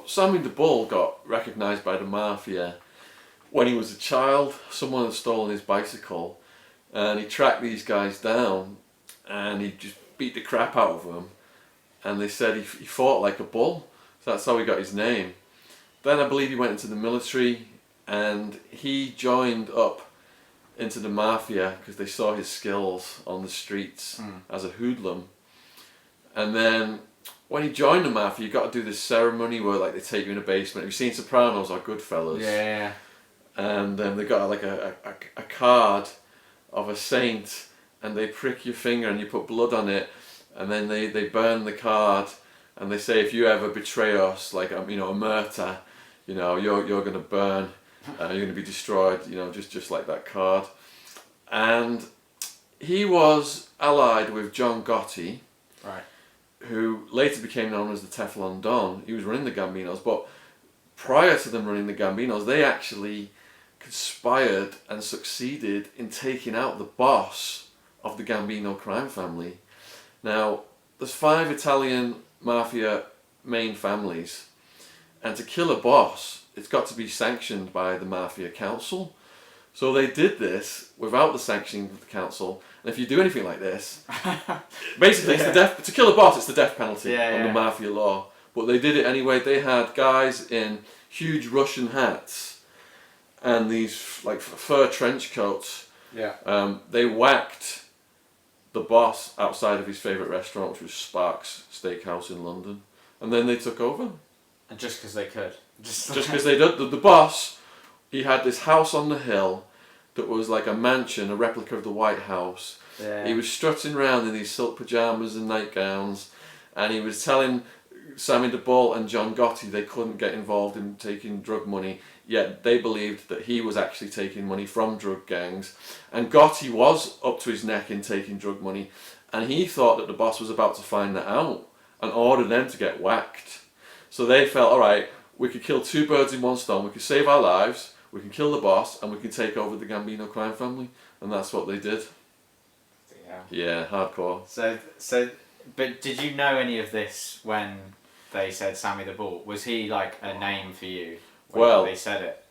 Sammy the Bull got recognised by the mafia when he was a child. Someone had stolen his bicycle, and he tracked these guys down, and he just beat the crap out of them. And they said he fought like a bull, so that's how he got his name. Then I believe he went into the military, and he joined up into the mafia because they saw his skills on the streets as a hoodlum. And then when he joined the mafia, you got to do this ceremony where like they take you in a basement. Have you seen Sopranos or Goodfellas? Yeah. And they got like a card of a saint, and they prick your finger and you put blood on it, and then they burn the card, and they say if you ever betray us, like a murder, you're gonna burn, you're gonna be destroyed, just like that card. And he was allied with John Gotti, right, who later became known as the Teflon Don. He was running the Gambinos, but prior to them running the Gambinos, they actually conspired and succeeded in taking out the boss of the Gambino crime family. Now, there's 5 Italian mafia main families, and to kill a boss, it's got to be sanctioned by the Mafia Council. So they did this without the sanctioning of the council, and if you do anything like this, basically it's the death. To kill a boss, it's the death penalty under mafia law. But they did it anyway. They had guys in huge Russian hats and these like fur trench coats. Yeah. They whacked the boss outside of his favourite restaurant, which was Sparks Steakhouse in London, and then they took over. And just because they could. Just because they did. The boss, he had this house on the hill that was like a mansion, a replica of the White House. Yeah. He was strutting around in these silk pyjamas and nightgowns, and he was telling Sammy the Bull and John Gotti they couldn't get involved in taking drug money, yet they believed that he was actually taking money from drug gangs. And Gotti was up to his neck in taking drug money, and he thought that the boss was about to find that out and ordered them to get whacked. So they felt, alright, we could kill 2 birds in one stone, we could save our lives, we can kill the boss, and we can take over the Gambino crime family. And that's what they did. Yeah, hardcore. So, but did you know any of this when they said Sammy the Bull? Was he like a name for you when they said it?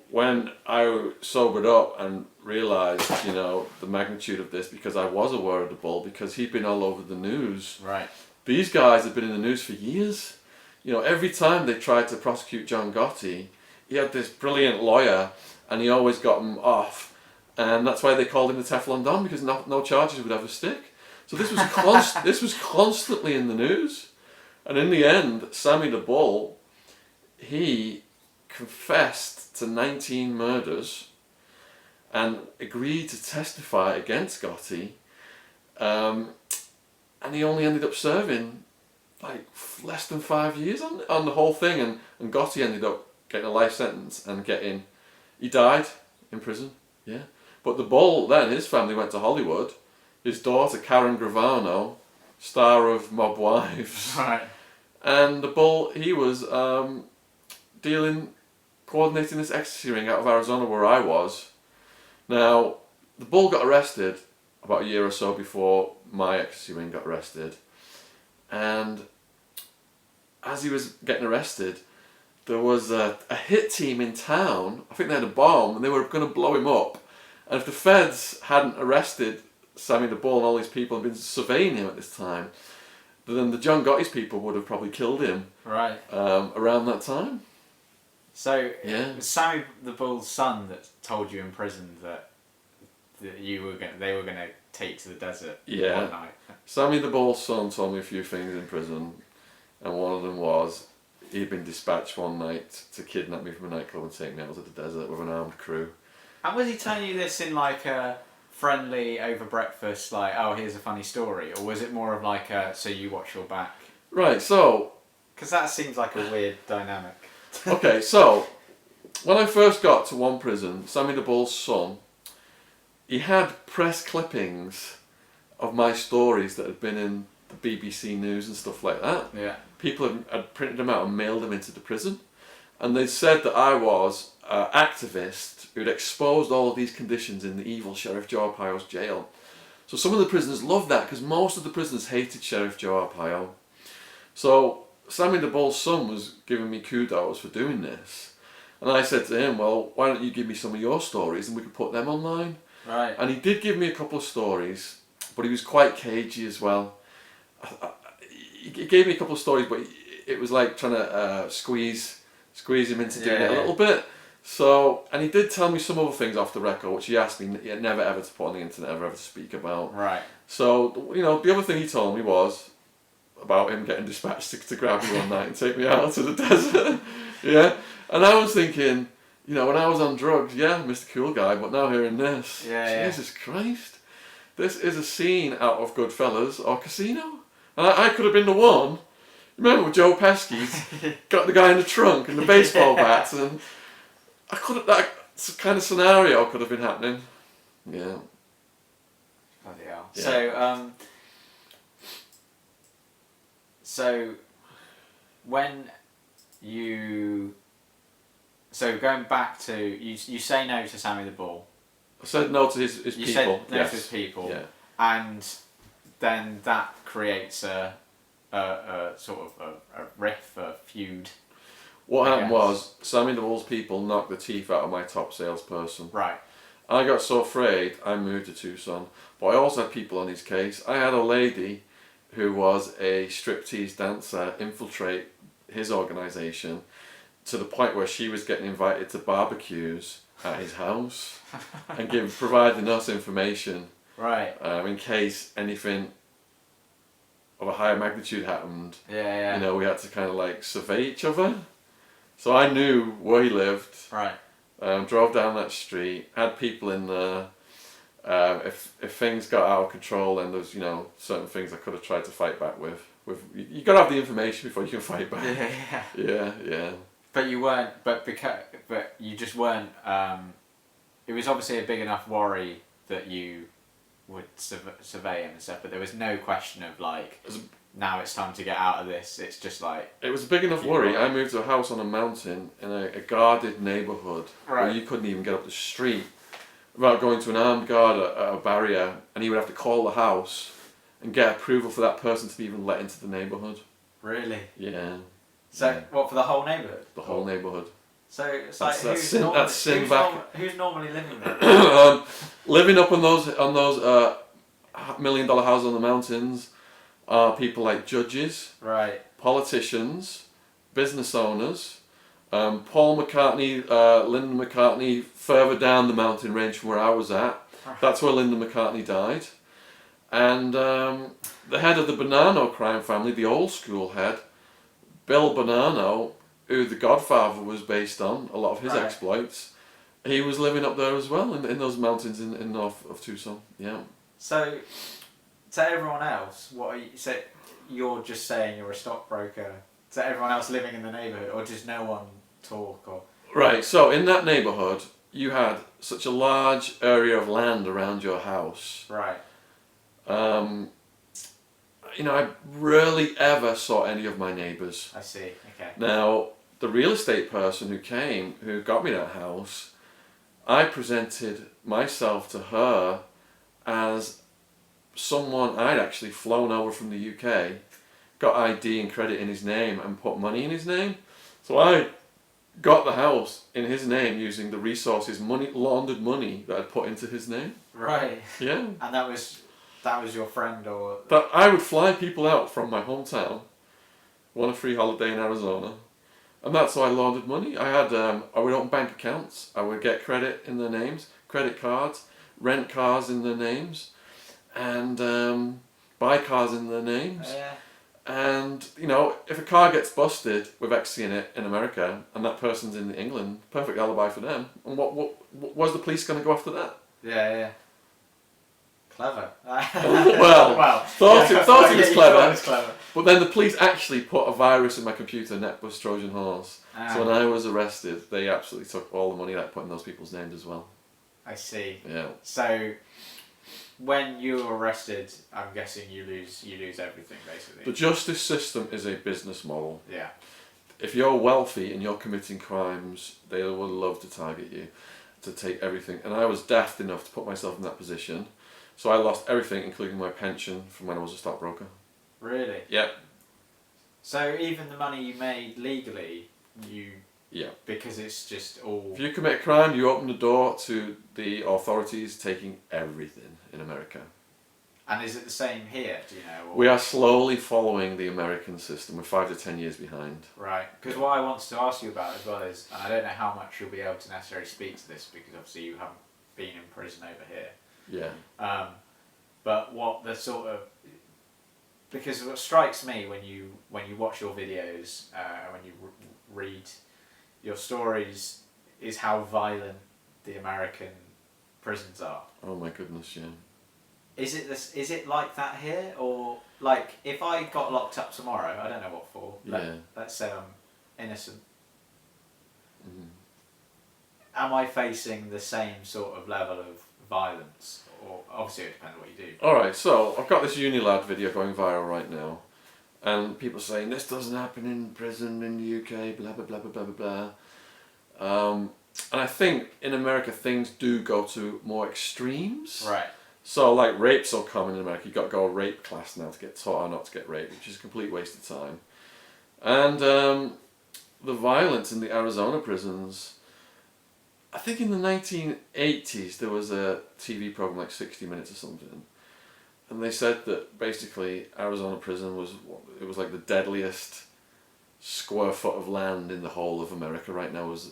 When I sobered up and realised, the magnitude of this, because I was aware of the Bull, because he'd been all over the news. Right. These guys had been in the news for years. Every time they tried to prosecute John Gotti, he had this brilliant lawyer, and he always got him off. And that's why they called him the Teflon Don, because no charges would ever stick. So this was this was constantly in the news. And in the end, Sammy the Bull, he confessed to 19 murders and agreed to testify against Gotti. And he only ended up serving like less than 5 years on the whole thing. And Gotti ended up getting a life sentence and he died in prison. Yeah. But the Bull then, his family went to Hollywood. His daughter, Karen Gravano, star of Mob Wives. Right. And the Bull, he was coordinating this ecstasy ring out of Arizona where I was. Now, the Bull got arrested about a year or so before my ecstasy ring got arrested. And as he was getting arrested, there was a hit team in town. I think they had a bomb and they were going to blow him up. And if the feds hadn't arrested Sammy the Bull and all these people had been surveying him at this time, then the John Gotti's people would have probably killed him. Right. Around that time. So it was Sammy the Bull's son that told you in prison that they were going to take to the desert one night. Sammy the Bull's son told me a few things in prison, and one of them was he'd been dispatched one night to kidnap me from a nightclub and take me out to the desert with an armed crew. And was he telling you this in like a friendly over breakfast, like, oh, here's a funny story, or was it more of like a so you watch your back? Right, so because that seems like a weird dynamic. Okay, so when I first got to one prison, Sammy the Bull's son, he had press clippings of my stories that had been in the BBC News and stuff like that. Yeah. People had printed them out and mailed them into the prison, and they said that I was an activist who'd exposed all of these conditions in the evil Sheriff Joe Arpaio's jail. So some of the prisoners loved that because most of the prisoners hated Sheriff Joe Arpaio. So Sammy the Bull's son was giving me kudos for doing this. And I said to him, well, why don't you give me some of your stories and we could put them online? Right. And he did give me a couple of stories, but he was quite cagey as well. He gave me a couple of stories, but it was like trying to squeeze him into doing it a little bit. So, and he did tell me some other things off the record, which he asked me never ever to put on the internet, ever to speak about. Right. So, you know, the other thing he told me was about him getting dispatched to grab me one night and take me out to the desert. Yeah. And I was thinking, you know, when I was on drugs, yeah, Mr. Cool Guy, but now hearing this, Jesus Christ, this is a scene out of Goodfellas or Casino. And I could have been the one. Remember with Joe Pesci's got the guy in the trunk and the baseball bats, and I could have, that kind of scenario could have been happening. Yeah. Bloody hell. Yeah. So when you, so going back to, you say no to Sammy the Bull. I said no to his people. You said no to his people. Yeah. And then that creates a sort of a riff, a feud. What happened was, Sammy the Bull's people knocked the teeth out of my top salesperson. Right. I got so afraid, I moved to Tucson. But I also had people on his case. I had a lady who was a striptease dancer infiltrate his organisation to the point where she was getting invited to barbecues at his house and providing us information. Right. In case anything of a higher magnitude happened. Yeah. You know, we had to kind of like survey each other. So I knew where he lived. Right. Drove down that street, had people in there. If things got out of control, then there's, you know, certain things I could have tried to fight back with. You got to have the information before you can fight back. Yeah. But you weren't. But you just weren't. It was obviously a big enough worry that you would survey him and stuff. But there was no question of like, now it's time to get out of this. It's just like, it was a big enough worry. I moved to a house on a mountain in a guarded neighbourhood where you couldn't even get up the street without going to an armed guard at a barrier, and he would have to call the house and get approval for that person to be even let into the neighbourhood. Really? Yeah. So what, for the whole neighbourhood? The whole neighbourhood. So it's like, who's normally living there? Living up on those $1 million houses on the mountains are people like judges, right, politicians, business owners. Paul McCartney, Linda McCartney, further down the mountain range from where I was at. That's where Linda McCartney died. And the head of the Bonanno crime family, the old school head, Bill Bonanno, who The Godfather was based on, a lot of his exploits, he was living up there as well, in those mountains in north of Tucson. Yeah. So, to everyone else, what are you, so you're just saying you're a stockbroker? To everyone else living in the neighbourhood, or does no one talk? Or right. So in that neighbourhood, you had such a large area of land around your house. Right. You know, I rarely ever saw any of my neighbours. I see. Okay. Now, the real estate person who got me that house, I presented myself to her as someone I'd actually flown over from the UK, got ID and credit in his name and put money in his name. So I got the house in his name using the resources, laundered money that I'd put into his name. Right. Yeah. And that was your friend, or? That I would fly people out from my hometown, on a free holiday in Arizona, and that's how I laundered money. I would open bank accounts. I would get credit in their names, credit cards, rent cars in their names, and buy cars in their names. Yeah. And you know, if a car gets busted with XC in it in America, and that person's in England, perfect alibi for them. And was the police going to go after that? Yeah. Clever. Thought it was clever. But then the police actually put a virus in my computer, NetBus Trojan Horse. So when I was arrested, they absolutely took all the money that I put in those people's names as well. I see. Yeah. So when you're arrested, I'm guessing you lose everything basically. The justice system is a business model. Yeah. If you're wealthy and you're committing crimes, they will love to target you, to take everything. And I was daft enough to put myself in that position. So I lost everything, including my pension from when I was a stockbroker. Really? Yep. So even the money you made legally, Yeah. because it's just all. If you commit a crime, you open the door to the authorities taking everything in America. And is it the same here? Do you know? Or... We are slowly following the American system. We're 5 to 10 years behind. Right. Because what I wanted to ask you about as well is, and I don't know how much you'll be able to necessarily speak to this because obviously you haven't been in prison over here. Yeah. But what the sort of, because what strikes me when you watch your videos, when you read your stories, is how violent the American prisons are. Oh my goodness, yeah. Is it this? Is it like that here, or like if I got locked up tomorrow, I don't know what for. Let's say I'm innocent. Mm. Am I facing the same sort of level of violence? Or obviously it depends what you do. Alright, so I've got this Unilad video going viral right now. And people saying, this doesn't happen in prison in the UK, blah, blah, blah, blah, blah, blah, blah. And I think in America things do go to more extremes. Right. So like rape's so common in America, you've got to go to a rape class now to get taught how not to get raped, which is a complete waste of time. And the violence in the Arizona prisons, I think in the 1980s there was a TV program like 60 Minutes or something, and they said that basically Arizona prison was like the deadliest square foot of land in the whole of America right now was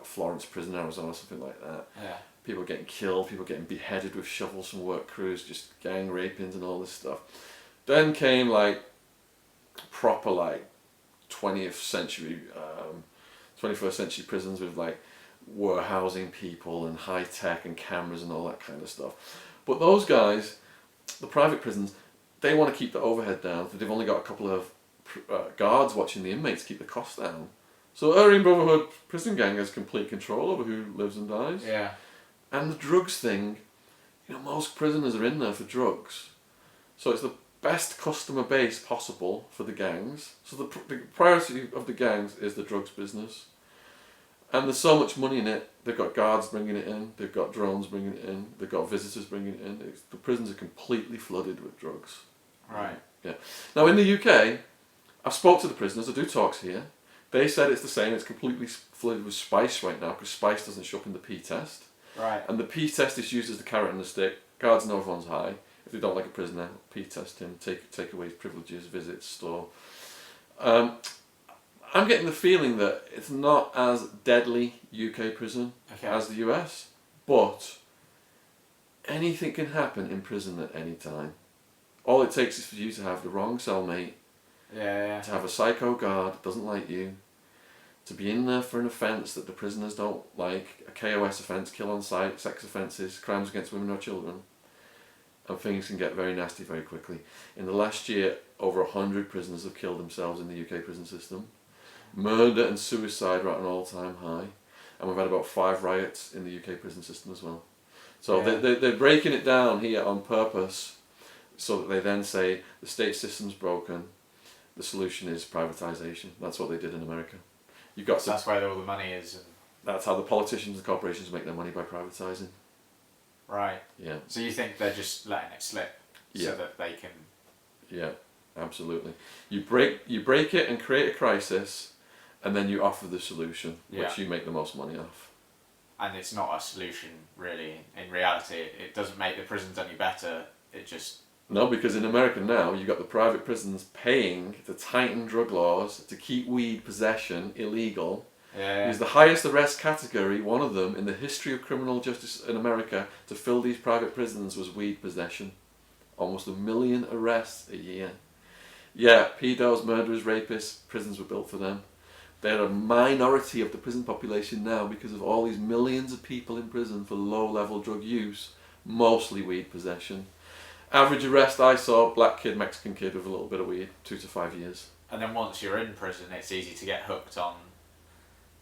Florence prison, Arizona, something like that. Yeah. People getting killed, people getting beheaded with shovels from work crews, just gang rapings and all this stuff. Then came like proper like 20th century, 21st century prisons with like warehousing people and high tech and cameras and all that kind of stuff. But those guys, the private prisons, they want to keep the overhead down. They've only got a couple of guards watching the inmates, keep the costs down. So Aryan Brotherhood prison gang has complete control over who lives and dies. Yeah. And the drugs thing, you know, most prisoners are in there for drugs. So it's the best customer base possible for the gangs. So the priority of the gangs is the drugs business. And there's so much money in it. They've got guards bringing it in. They've got drones bringing it in. They've got visitors bringing it in. The prisons are completely flooded with drugs. Right. Yeah. Now in the UK, I've spoke to the prisoners. I do talks here. They said it's the same. It's completely flooded with spice right now because spice doesn't show up in the P test. Right. And the P test is used as the carrot and the stick. Guards know everyone's high. If they don't like a prisoner, P test him, take away his privileges, visits, store. I'm getting the feeling that it's not as deadly UK prison as the US, but anything can happen in prison at any time. All it takes is for you to have the wrong cellmate, to have a psycho guard that doesn't like you, to be in there for an offence that the prisoners don't like, a KOS offence, kill on sight, sex offences, crimes against women or children, and things can get very nasty very quickly. In the last year, over 100 prisoners have killed themselves in the UK prison system. Murder and suicide are at an all-time high, and we've had about 5 riots in the UK prison system as well. So they're breaking it down here on purpose, so that they then say the state system's broken, the solution is privatisation. That's what they did in America. You've got so that's where all the money is. That's how the politicians and corporations make their money, by privatising. Right. Yeah. So you think they're just letting it slip so that they can... Yeah, absolutely. You break it and create a crisis, and then you offer the solution, which you make the most money off. And it's not a solution, really. In reality, it doesn't make the prisons any better. It just... No, because in America now, you've got the private prisons paying to tighten drug laws, to keep weed possession illegal. It's the highest arrest category, one of them, in the history of criminal justice in America, to fill these private prisons was weed possession. Almost 1 million arrests a year. Yeah, pedos, murderers, rapists, prisons were built for them. They're a minority of the prison population now because of all these millions of people in prison for low-level drug use, mostly weed possession. Average arrest I saw, black kid, Mexican kid with a little bit of weed, 2 to 5 years. And then once you're in prison, it's easy to get hooked on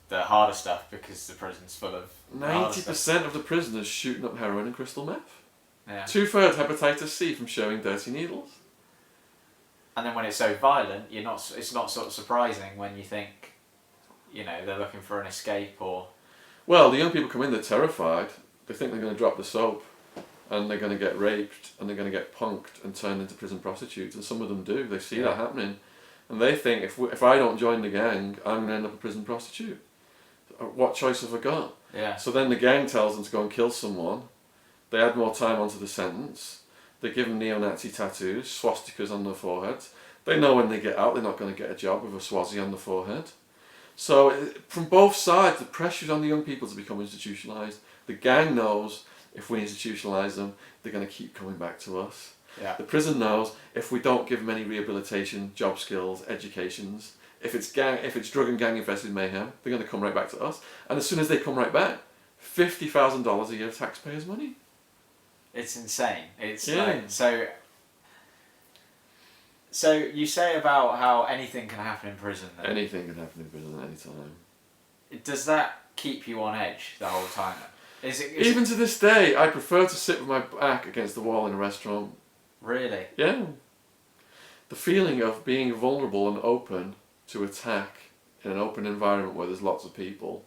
the harder stuff because the prison's full of 90% of the prisoners shooting up heroin and crystal meth. Yeah. 2/3 hepatitis C from showing dirty needles. And then when it's so violent, it's not sort of surprising when you think, you know, they're looking for an escape or... Well, the young people come in, they're terrified. They think they're going to drop the soap, and they're going to get raped, and they're going to get punked and turned into prison prostitutes, and some of them do. They see that happening. And they think if I don't join the gang, I'm going to end up a prison prostitute. What choice have I got? Yeah. So then the gang tells them to go and kill someone. They add more time onto the sentence. They give them neo-Nazi tattoos, swastikas on their foreheads. They know when they get out they're not going to get a job with a swazi on the forehead. So from both sides, the pressure's on the young people to become institutionalised. The gang knows if we institutionalise them, they're going to keep coming back to us. Yeah. The prison knows if we don't give them any rehabilitation, job skills, educations, if it's drug and gang infested mayhem, they're going to come right back to us. And as soon as they come right back, $50,000 a year of taxpayers' money. It's insane. It's Yeah. like so you say about how anything can happen in prison. Then. Anything can happen in prison at any time. Does that keep you on edge the whole time? Is it Even to this day, I prefer to sit with my back against the wall in a restaurant. really? Yeah. The feeling of being vulnerable and open to attack in an open environment where there's lots of people,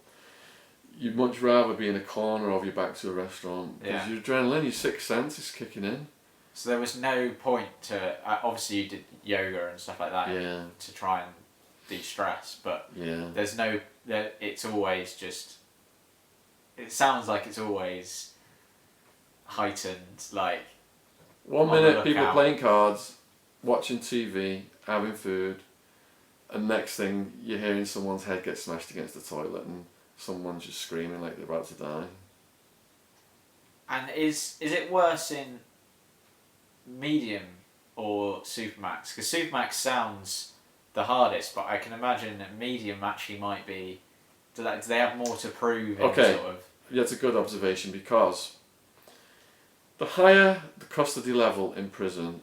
you'd much rather be in a corner of your back to a restaurant. Because your adrenaline, your sixth sense is kicking in. So there was no point to... obviously you did yoga and stuff like that to try and de-stress, but there's no... It's always just... It sounds like it's always heightened, like... 1 minute people playing cards, watching TV, having food, and next thing you're hearing someone's head get smashed against the toilet and someone's just screaming like they're about to die. And is it worse in medium or Supermax? Because Supermax sounds the hardest, but I can imagine that medium actually might be... Do they have more to prove? Okay, sort of... yeah, it's a good observation because the higher the custody level in prison,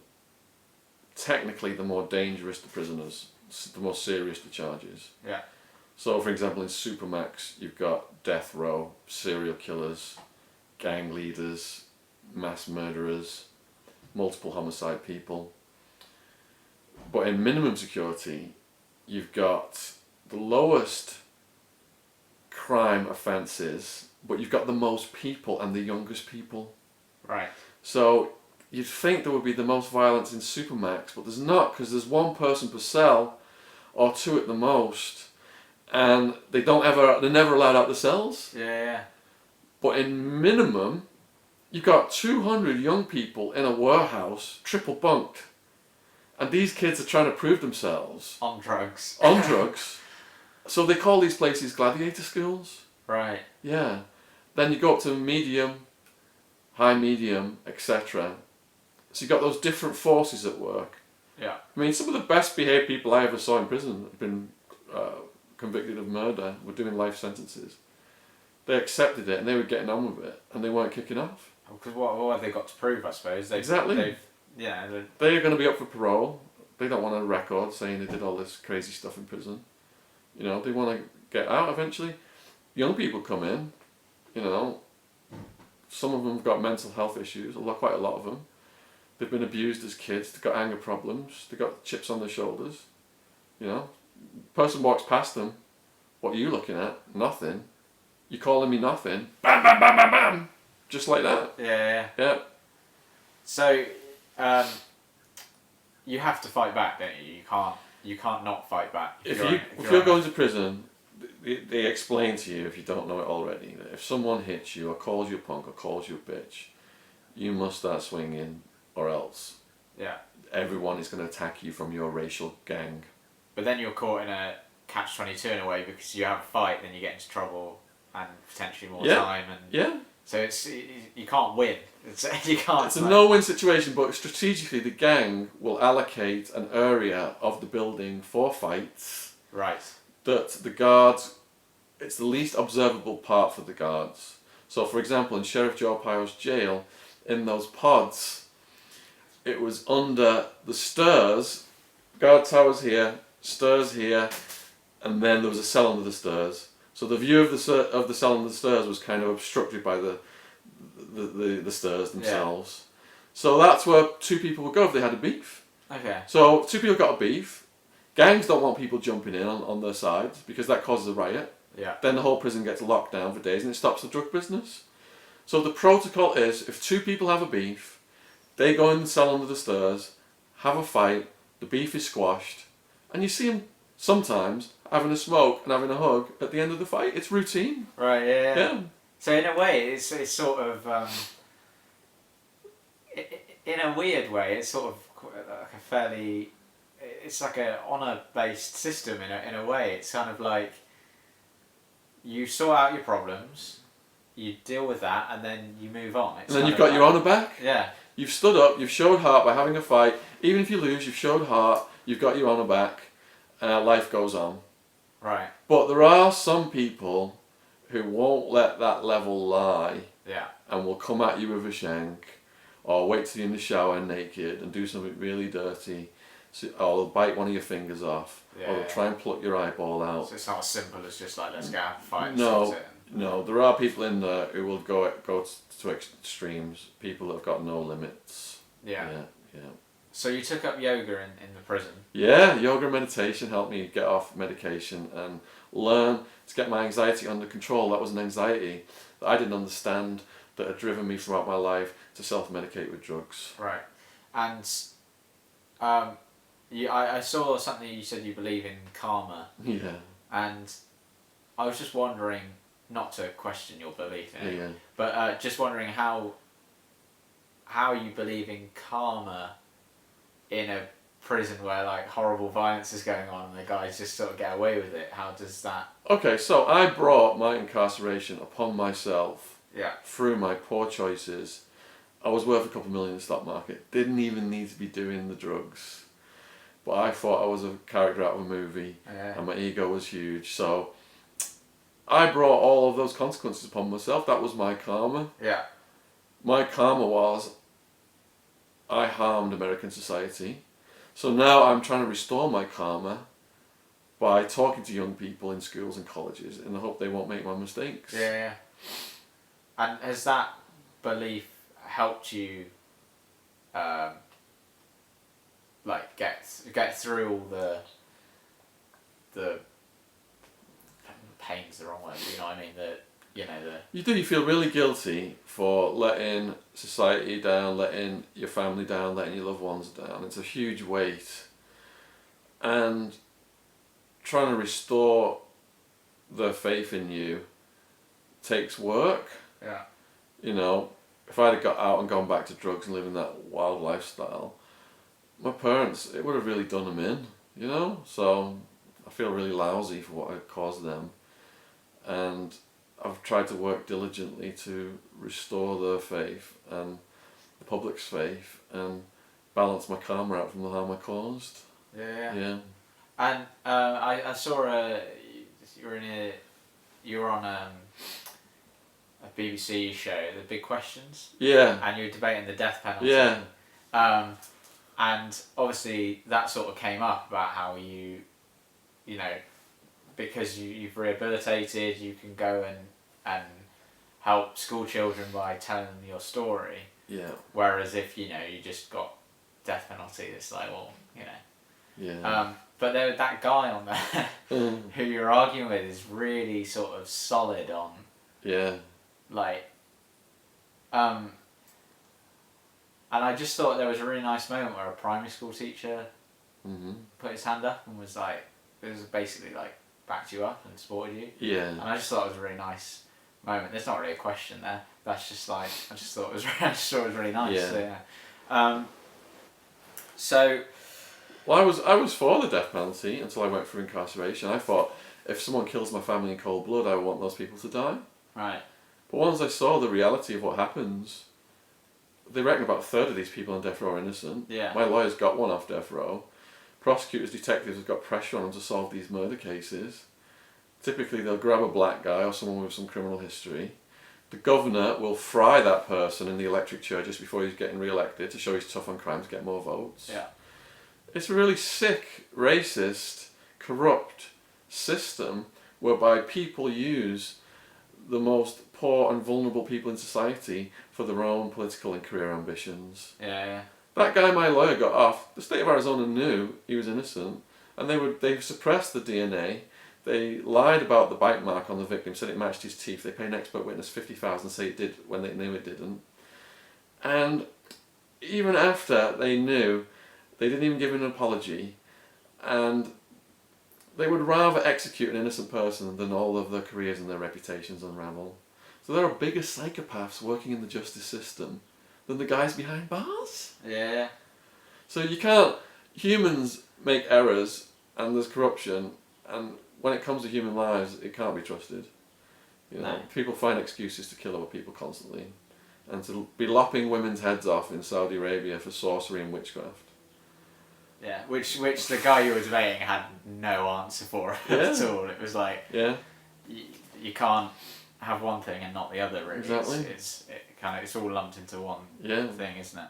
technically the more dangerous the prisoners, the more serious the charges. Yeah. So for example in Supermax you've got death row, serial killers, gang leaders, mass murderers, multiple homicide people. But in minimum security you've got the lowest crime offences, but you've got the most people and the youngest people. Right. So you'd think there would be the most violence in Supermax, but there's not, because there's one person per cell, or two at the most, and they're never allowed out the cells. Yeah. But in minimum, you've got 200 young people in a warehouse, triple bunked, and these kids are trying to prove themselves. On drugs. On drugs. So they call these places gladiator schools. Right. Yeah. Then you go up to medium, high medium, etc. So you've got those different forces at work. Yeah. I mean, some of the best behaved people I ever saw in prison have been convicted of murder, were doing life sentences. They accepted it and they were getting on with it and they weren't kicking off. Because what have they got to prove, I suppose? Exactly. They're going to be up for parole. They don't want a record saying they did all this crazy stuff in prison. You know, they want to get out eventually. Young people come in, you know, some of them have got mental health issues, quite a lot of them. They've been abused as kids, they've got anger problems, they've got chips on their shoulders. You know, person walks past them, what are you looking at? Nothing. You calling me nothing? Bam, bam, bam, bam, bam! Just like that. Yeah. So, you have to fight back, don't you? You can't not fight back. If you're going to prison, they explain to you, if you don't know it already, that if someone hits you or calls you a punk or calls you a bitch, you must start swinging or else everyone is going to attack you from your racial gang. But then you're caught in a catch-22 in a way, because you have a fight, then you get into trouble and potentially more time. And so it's you can't win. You can't. It's a no-win situation, but strategically the gang will allocate an area of the building for fights. Right. That the guards, it's the least observable part for the guards. So for example, in Sheriff Joe Arpaio's jail, in those pods, it was under the stairs, guard towers here, stairs here, and then there was a cell under the stairs. So the view of the cell under the stairs was kind of obstructed by the stairs themselves. So that's where two people would go if they had a beef. Okay. So two people got a beef. Gangs don't want people jumping in on their sides because that causes a riot. Yeah. Then the whole prison gets locked down for days and it stops the drug business. So the protocol is, if two people have a beef, they go in the cell under the stairs, have a fight, the beef is squashed, and you see them sometimes having a smoke and having a hug at the end of the fight. It's routine. Right. Yeah. Yeah. So in a way, it's sort of in a weird way, it's sort of like a fairly, it's like a honour based system in a way. It's kind of like you sort out your problems, you deal with that, and then you move on. It's And then kind you've of got your honour back. Yeah. You've stood up, you've showed heart by having a fight. Even if you lose, you've showed heart, you've got your honour back. Life goes on. Right. But there are some people who won't let that level lie. Yeah. And will come at you with a shank, or wait till you're in the shower naked and do something really dirty, or they'll bite one of your fingers off, Yeah, or they'll try and pluck your eyeball out. So it's not as simple as just like, let's go have a fight and No, sort it. no, there are people in there who will go to extremes. People that have got no limits. Yeah. Yeah. So you took up yoga in the prison. Yeah, yoga and meditation helped me get off medication and learn to get my anxiety under control. That was an anxiety that I didn't understand, that had driven me throughout my life to self-medicate with drugs. Right. And I saw something you said you believe in karma. Yeah. And I was just wondering, not to question your belief in it, Yeah. but just wondering how you believe in karma in a prison where like horrible violence is going on and the guys just sort of get away with it. How does that... Okay, so I brought my incarceration upon myself. Yeah. Through my poor choices. I was worth a couple million in the stock market. Didn't even need to be doing the drugs. But I thought I was a character out of a movie. Yeah. And my ego was huge. So I brought all of those consequences upon myself. That was my karma. Yeah. My karma was I harmed American society. So now I'm trying to restore my karma by talking to young people in schools and colleges in the hope they won't make my mistakes. Yeah. And has that belief helped you, like get through all the pain's the wrong word, you know what I mean? You feel really guilty for letting society down, letting your family down, letting your loved ones down. It's a huge weight. And trying to restore their faith in you takes work. Yeah. If I'd have got out and gone back to drugs and living that wild lifestyle, my parents, it would have really done them in, So I feel really lousy for what I caused them. And I've tried to work diligently to restore their faith and the public's faith and balance my karma out from the harm I caused. Yeah. And I saw you were on a BBC show, The Big Questions. Yeah. And you were debating the death penalty. Yeah. And obviously that sort of came up about how because you've rehabilitated, you can go and help school children by telling them your story. Yeah. Whereas if you just got death penalty, it's like, well, Yeah. But there, that guy on there who you're arguing with is really sort of solid on. Yeah. And I just thought there was a really nice moment where a primary school teacher put his hand up and was like, it was basically like backed you up and supported you. Yeah. And I just thought it was a really nice moment. There's not really a question there. That's just like, I just thought it was really nice. Yeah. So Well, I was for the death penalty until I went through incarceration. I thought if someone kills my family in cold blood, I want those people to die. Right. But once I saw the reality of what happens, they reckon about a third of these people on death row are innocent. Yeah. My lawyer's got one off death row. Prosecutors, detectives have got pressure on them to solve these murder cases. Typically they'll grab a black guy or someone with some criminal history. The governor will fry that person in the electric chair just before he's getting re-elected to show he's tough on crime to get more votes. Yeah. It's a really sick, racist, corrupt system whereby people use the most poor and vulnerable people in society for their own political and career ambitions. Yeah. That guy my lawyer got off, the state of Arizona knew he was innocent, and they suppressed the DNA. They lied about the bite mark on the victim, said it matched his teeth. They paid an expert witness $50,000 say it did when they knew it didn't. And even after they knew, they didn't even give an apology. And They would rather execute an innocent person than all of their careers and their reputations unravel. So there are bigger psychopaths working in the justice system than the guys behind bars. Yeah. So you can't... Humans make errors and there's corruption, and when it comes to human lives, it can't be trusted. You know, No. people find excuses to kill other people constantly, and to be lopping women's heads off in Saudi Arabia for sorcery and witchcraft. Yeah, which the guy you were debating had no answer for at all. It was like, Yeah, you can't have one thing and not the other. Really, exactly. It's all lumped into one Yeah. thing, isn't it?